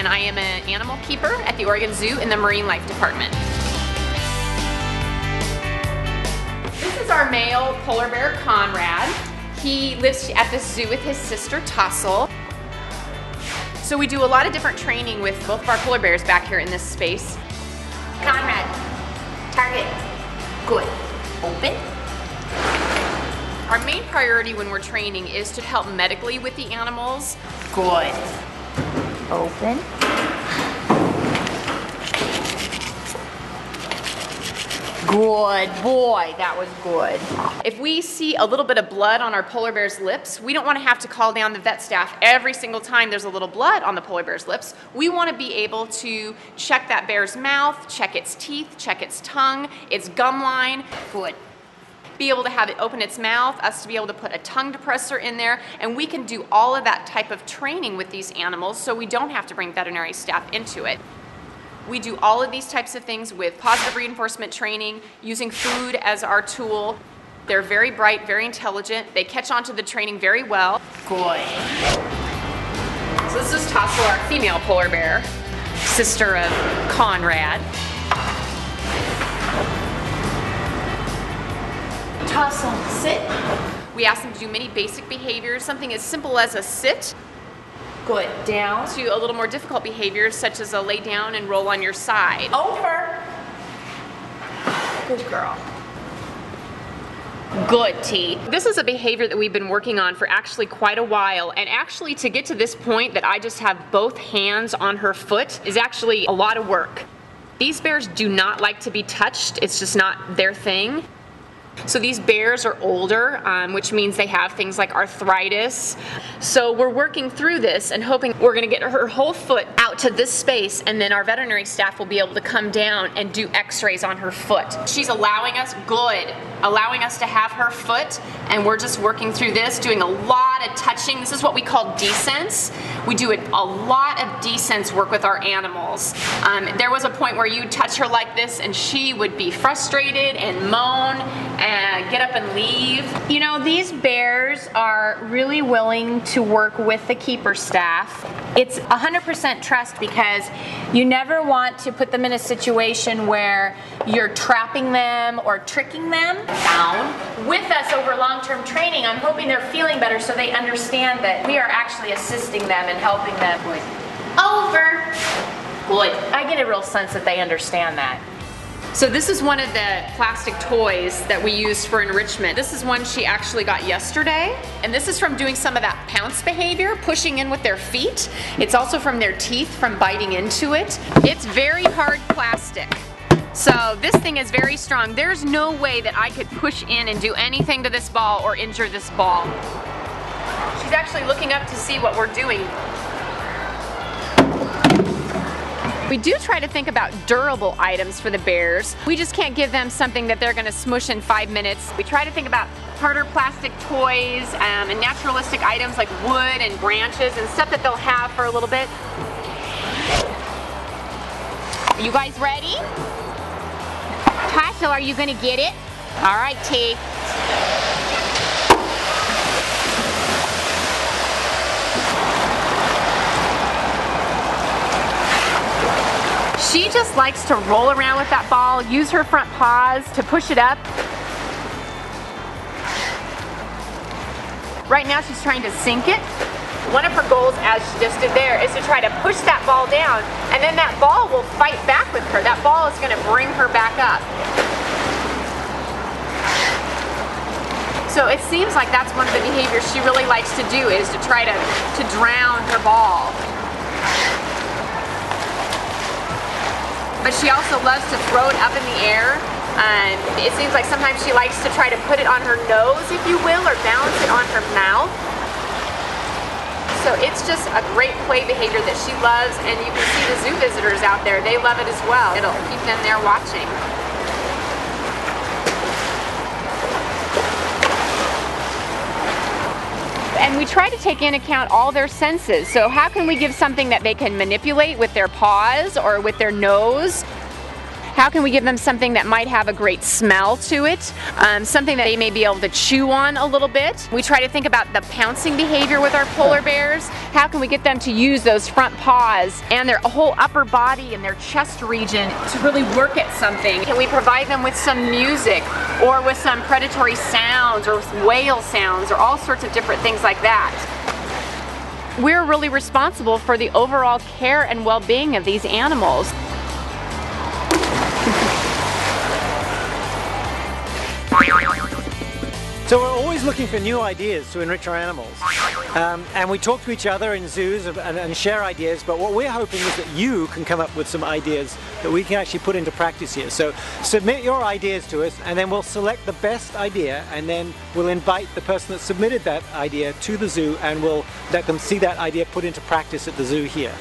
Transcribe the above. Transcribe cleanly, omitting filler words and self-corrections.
and I am an animal keeper at the Oregon Zoo in the Marine Life Department. This is our male polar bear, Conrad. He lives at the zoo with his sister, Tussle. So we do a lot of different training with both of our polar bears back here in this space. Conrad, target, good, open. Our main priority when we're training is to help medically with the animals. Good. Open. Good boy, that was good. If we see a little bit of blood on our polar bear's lips, we don't want to have to call down the vet staff every single time there's a little blood on the polar bear's lips. We want to be able to check that bear's mouth, check its teeth, check its tongue, its gum line. Good. Be able to have it open its mouth, us to be able to put a tongue depressor in there, and we can do all of that type of training with these animals so we don't have to bring veterinary staff into it. We do all of these types of things with positive reinforcement training, using food as our tool. They're very bright, very intelligent. They catch on to the training very well. Good. So this is Tussle, our female polar bear, sister of Conrad. Tussle, sit. We ask them to do many basic behaviors, something as simple as a sit, Good. Down. to a little more difficult behaviors such as a lay down and roll on your side. Over. Good girl. Good, T. This is a behavior that we've been working on for actually quite a while, and actually to get to this point that I just have both hands on her foot is actually a lot of work. These bears do not like to be touched. It's just not their thing. So these bears are older, which means they have things like arthritis. So we're working through this and hoping we're going to get her whole foot out to this space, and then our veterinary staff will be able to come down and do x-rays on her foot. She's allowing us to have her foot, and we're just working through this, doing a lot of touching. This is what we call descents. We do a lot of descents work with our animals. There was a point where you touch her like this and she would be frustrated and moan and get up and leave. You know, these bears are really willing to work with the keeper staff. It's 100% trust, because you never want to put them in a situation where you're trapping them or tricking them. Down. With us over long-term training, I'm hoping they're feeling better so they understand that we are actually assisting them and helping them. Good. Over. Good. I get a real sense that they understand that. So this is one of the plastic toys that we use for enrichment. This is one she actually got yesterday, and this is from doing some of that pounce behavior, pushing in with their feet. It's also from their teeth from biting into it. It's very hard plastic. So this thing is very strong. There's no way that I could push in and do anything to this ball or injure this ball. She's actually looking up to see what we're doing. We do try to think about durable items for the bears. We just can't give them something that they're gonna smush in 5 minutes. We try to think about harder plastic toys and naturalistic items like wood and branches and stuff that they'll have for a little bit. Are you guys ready? Tussle, are you gonna get it? All right, T. She just likes to roll around with that ball, use her front paws to push it up. Right now she's trying to sink it. One of her goals, as she just did there, is to try to push that ball down, and then that ball will fight back with her. That ball is going to bring her back up. So it seems like that's one of the behaviors she really likes to do, is to try to drown her ball. But she also loves to throw it up in the air. It seems like sometimes she likes to try to put it on her nose, if you will, or balance it on her mouth. So it's just a great play behavior that she loves, and you can see the zoo visitors out there, they love it as well. It'll keep them there watching. And we try to take into account all their senses. So how can we give something that they can manipulate with their paws or with their nose? How can we give them something that might have a great smell to it, something that they may be able to chew on a little bit? We try to think about the pouncing behavior with our polar bears. How can we get them to use those front paws and their whole upper body and their chest region to really work at something? Can we provide them with some music or with some predatory sounds or with whale sounds or all sorts of different things like that? We're really responsible for the overall care and well-being of these animals. So we're always looking for new ideas to enrich our animals. And we talk to each other in zoos and share ideas, but what we're hoping is that you can come up with some ideas that we can actually put into practice here. So submit your ideas to us, and then we'll select the best idea, and then we'll invite the person that submitted that idea to the zoo, and we'll let them see that idea put into practice at the zoo here.